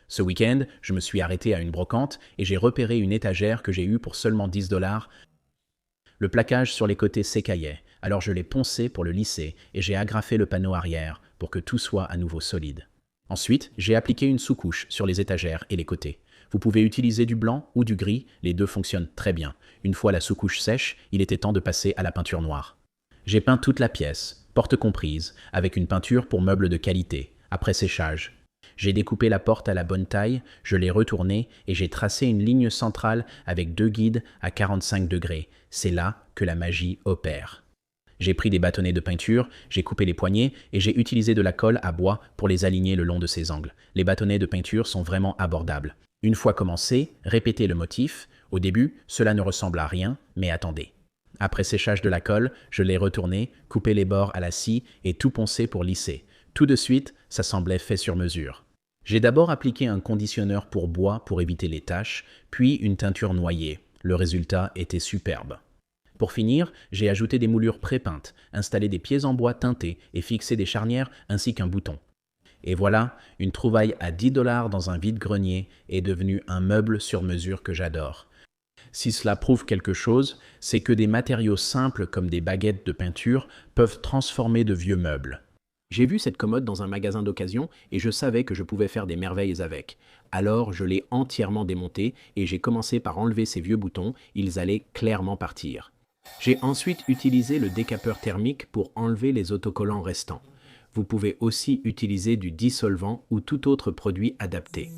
Ce week-end, je me suis arrêté à une brocante et j'ai repéré une étagère que j'ai eue pour seulement 10 $. Le plaquage sur les côtés s'écaillait, alors je l'ai poncé pour le lisser et j'ai agrafé le panneau arrière pour que tout soit à nouveau solide. Ensuite, j'ai appliqué une sous-couche sur les étagères et les côtés. Vous pouvez utiliser du blanc ou du gris, les deux fonctionnent très bien. Une fois la sous-couche sèche, il était temps de passer à la peinture noire. J'ai peint toute la pièce, porte comprise, avec une peinture pour meubles de qualité, après séchage. J'ai découpé la porte à la bonne taille, je l'ai retournée et j'ai tracé une ligne centrale avec deux guides à 45 degrés. C'est là que la magie opère. J'ai pris des bâtonnets de peinture, j'ai coupé les poignets et j'ai utilisé de la colle à bois pour les aligner le long de ces angles. Les bâtonnets de peinture sont vraiment abordables. Une fois commencé, répétez le motif. Au début, cela ne ressemble à rien, mais attendez. Après séchage de la colle, je l'ai retourné, coupé les bords à la scie et tout poncé pour lisser. Tout de suite, ça semblait fait sur mesure. J'ai d'abord appliqué un conditionneur pour bois pour éviter les taches, puis une teinture noyée. Le résultat était superbe. Pour finir, j'ai ajouté des moulures pré-peintes, installé des pieds en bois teintés et fixé des charnières ainsi qu'un bouton. Et voilà, une trouvaille à 10 $ dans un vide-grenier est devenue un meuble sur mesure que j'adore. Si cela prouve quelque chose, c'est que des matériaux simples comme des baguettes de peinture peuvent transformer de vieux meubles. J'ai vu cette commode dans un magasin d'occasion et je savais que je pouvais faire des merveilles avec. Alors je l'ai entièrement démontée et j'ai commencé par enlever ces vieux boutons, ils allaient clairement partir. J'ai ensuite utilisé le décapeur thermique pour enlever les autocollants restants. Vous pouvez aussi utiliser du dissolvant ou tout autre produit adapté.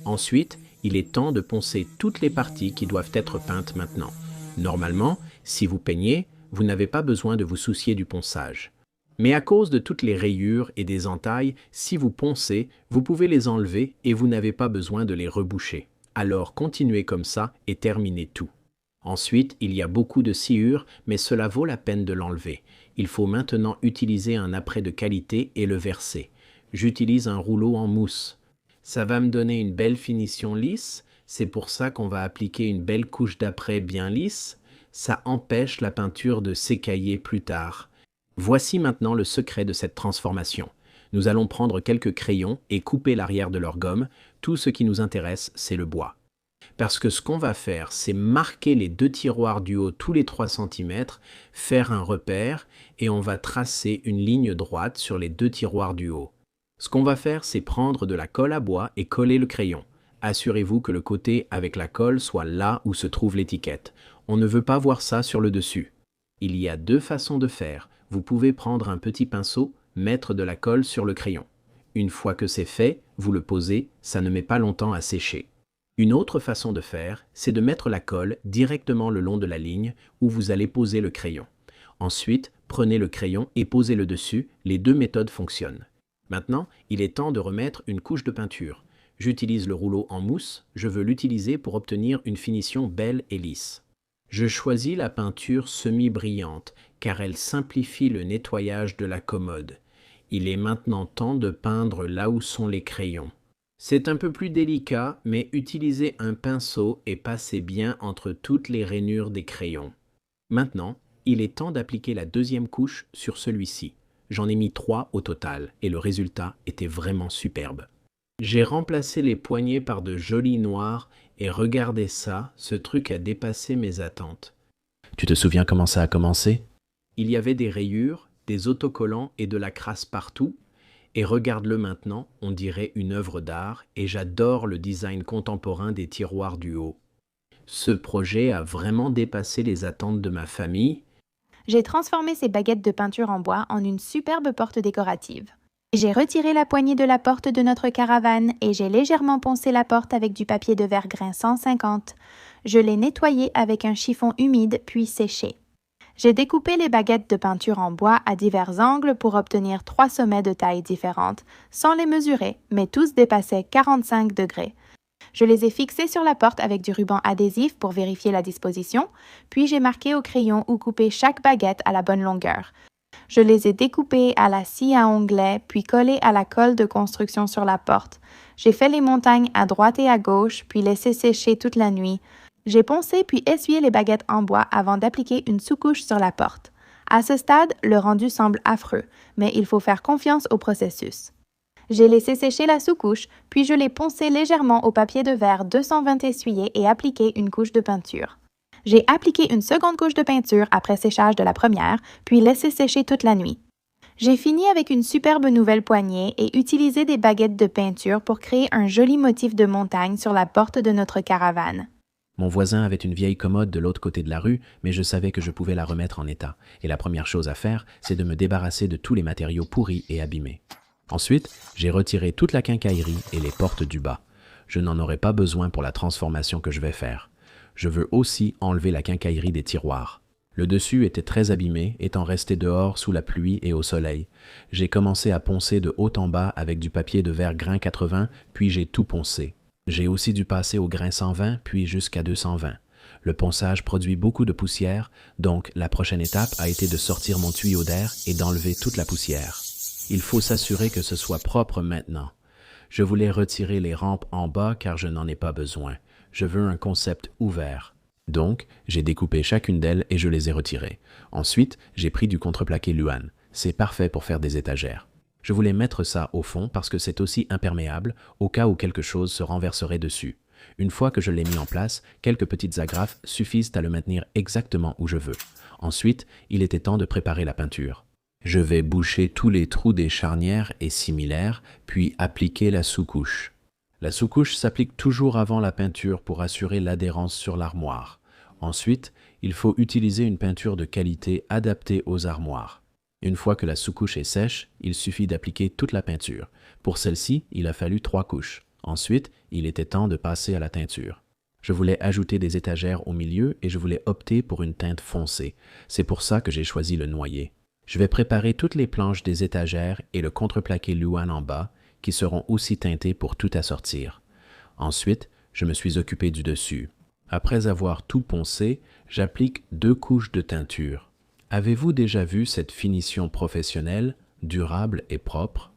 Ensuite, il est temps de poncer toutes les parties qui doivent être peintes maintenant. Normalement, si vous peignez, vous n'avez pas besoin de vous soucier du ponçage. Mais à cause de toutes les rayures et des entailles, si vous poncez, vous pouvez les enlever et vous n'avez pas besoin de les reboucher. Alors continuez comme ça et terminez tout. Ensuite, il y a beaucoup de sciure, mais cela vaut la peine de l'enlever. Il faut maintenant utiliser un apprêt de qualité et le verser. J'utilise un rouleau en mousse. Ça va me donner une belle finition lisse, c'est pour ça qu'on va appliquer une belle couche d'apprêt bien lisse. Ça empêche la peinture de s'écailler plus tard. Voici maintenant le secret de cette transformation. Nous allons prendre quelques crayons et couper l'arrière de leur gomme. Tout ce qui nous intéresse, c'est le bois. Parce que ce qu'on va faire, c'est marquer les deux tiroirs du haut tous les 3 cm, faire un repère et on va tracer une ligne droite sur les deux tiroirs du haut. Ce qu'on va faire, c'est prendre de la colle à bois et coller le crayon. Assurez-vous que le côté avec la colle soit là où se trouve l'étiquette. On ne veut pas voir ça sur le dessus. Il y a 2 façons de faire. Vous pouvez prendre un petit pinceau, mettre de la colle sur le crayon. Une fois que c'est fait, vous le posez, ça ne met pas longtemps à sécher. Une autre façon de faire, c'est de mettre la colle directement le long de la ligne où vous allez poser le crayon. Ensuite, prenez le crayon et posez-le dessus, les 2 méthodes fonctionnent. Maintenant, il est temps de remettre une couche de peinture. J'utilise le rouleau en mousse, je veux l'utiliser pour obtenir une finition belle et lisse. Je choisis la peinture semi-brillante car elle simplifie le nettoyage de la commode. Il est maintenant temps de peindre là où sont les crayons. C'est un peu plus délicat, mais utilisez un pinceau et passez bien entre toutes les rainures des crayons. Maintenant, il est temps d'appliquer la 2e couche sur celui-ci. J'en ai mis 3 au total et le résultat était vraiment superbe. J'ai remplacé les poignets par de jolis noirs et regardez ça, ce truc a dépassé mes attentes. Tu te souviens comment ça a commencé? Il y avait des rayures, des autocollants et de la crasse partout. Et regarde-le maintenant, on dirait une œuvre d'art et j'adore le design contemporain des tiroirs du haut. Ce projet a vraiment dépassé les attentes de ma famille. J'ai transformé ces baguettes de peinture en bois en une superbe porte décorative. J'ai retiré la poignée de la porte de notre caravane et j'ai légèrement poncé la porte avec du papier de verre grain 150. Je l'ai nettoyée avec un chiffon humide puis séché. J'ai découpé les baguettes de peinture en bois à divers angles pour obtenir 3 sommets de tailles différentes, sans les mesurer, mais tous dépassaient 45 degrés. Je les ai fixés sur la porte avec du ruban adhésif pour vérifier la disposition, puis j'ai marqué au crayon où couper chaque baguette à la bonne longueur. Je les ai découpées à la scie à onglet, puis collées à la colle de construction sur la porte. J'ai fait les montagnes à droite et à gauche, puis laissé sécher toute la nuit. J'ai poncé puis essuyé les baguettes en bois avant d'appliquer une sous-couche sur la porte. À ce stade, le rendu semble affreux, mais il faut faire confiance au processus. J'ai laissé sécher la sous-couche, puis je l'ai poncée légèrement au papier de verre 220 essuyé et appliqué une couche de peinture. J'ai appliqué une seconde couche de peinture après séchage de la première, puis laissé sécher toute la nuit. J'ai fini avec une superbe nouvelle poignée et utilisé des baguettes de peinture pour créer un joli motif de montagne sur la porte de notre caravane. Mon voisin avait une vieille commode de l'autre côté de la rue, mais je savais que je pouvais la remettre en état. Et la première chose à faire, c'est de me débarrasser de tous les matériaux pourris et abîmés. Ensuite, j'ai retiré toute la quincaillerie et les portes du bas. Je n'en aurai pas besoin pour la transformation que je vais faire. Je veux aussi enlever la quincaillerie des tiroirs. Le dessus était très abîmé, étant resté dehors sous la pluie et au soleil. J'ai commencé à poncer de haut en bas avec du papier de verre grain 80, puis j'ai tout poncé. J'ai aussi dû passer au grain 120, puis jusqu'à 220. Le ponçage produit beaucoup de poussière, donc la prochaine étape a été de sortir mon tuyau d'air et d'enlever toute la poussière. Il faut s'assurer que ce soit propre maintenant. Je voulais retirer les rampes en bas car je n'en ai pas besoin. Je veux un concept ouvert. Donc, j'ai découpé chacune d'elles et je les ai retirées. Ensuite, j'ai pris du contreplaqué Luan. C'est parfait pour faire des étagères. Je voulais mettre ça au fond parce que c'est aussi imperméable au cas où quelque chose se renverserait dessus. Une fois que je l'ai mis en place, quelques petites agrafes suffisent à le maintenir exactement où je veux. Ensuite, il était temps de préparer la peinture. Je vais boucher tous les trous des charnières et similaires, puis appliquer la sous-couche. La sous-couche s'applique toujours avant la peinture pour assurer l'adhérence sur l'armoire. Ensuite, il faut utiliser une peinture de qualité adaptée aux armoires. Une fois que la sous-couche est sèche, il suffit d'appliquer toute la peinture. Pour celle-ci, il a fallu 3 couches. Ensuite, il était temps de passer à la teinture. Je voulais ajouter des étagères au milieu et je voulais opter pour une teinte foncée. C'est pour ça que j'ai choisi le noyer. Je vais préparer toutes les planches des étagères et le contreplaqué Luan en bas, qui seront aussi teintés pour tout assortir. Ensuite, je me suis occupé du dessus. Après avoir tout poncé, j'applique 2 couches de teinture. Avez-vous déjà vu cette finition professionnelle, durable et propre?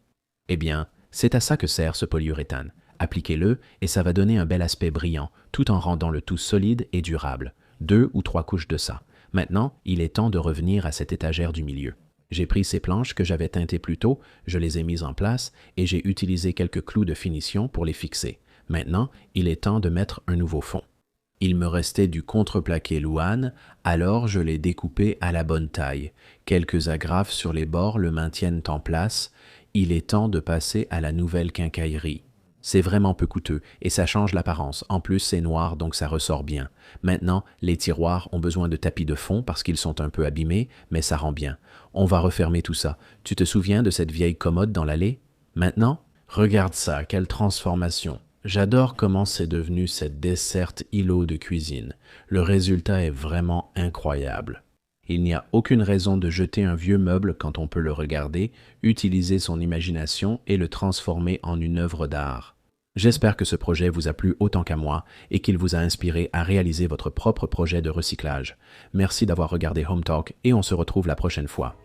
Eh bien, c'est à ça que sert ce polyuréthane. Appliquez-le et ça va donner un bel aspect brillant, tout en rendant le tout solide et durable. 2 ou 3 couches de ça. Maintenant, il est temps de revenir à cette étagère du milieu. J'ai pris ces planches que j'avais teintées plus tôt, je les ai mises en place et j'ai utilisé quelques clous de finition pour les fixer. Maintenant, il est temps de mettre un nouveau fond. Il me restait du contreplaqué Luan, alors je l'ai découpé à la bonne taille. Quelques agrafes sur les bords le maintiennent en place. Il est temps de passer à la nouvelle quincaillerie. C'est vraiment peu coûteux et ça change l'apparence. En plus, c'est noir donc ça ressort bien. Maintenant, les tiroirs ont besoin de tapis de fond parce qu'ils sont un peu abîmés, mais ça rend bien. On va refermer tout ça. Tu te souviens de cette vieille commode dans l'allée? Maintenant, regarde ça, quelle transformation. J'adore comment c'est devenu cette desserte îlot de cuisine. Le résultat est vraiment incroyable. Il n'y a aucune raison de jeter un vieux meuble quand on peut le regarder, utiliser son imagination et le transformer en une œuvre d'art. J'espère que ce projet vous a plu autant qu'à moi et qu'il vous a inspiré à réaliser votre propre projet de recyclage. Merci d'avoir regardé Home Talk et on se retrouve la prochaine fois.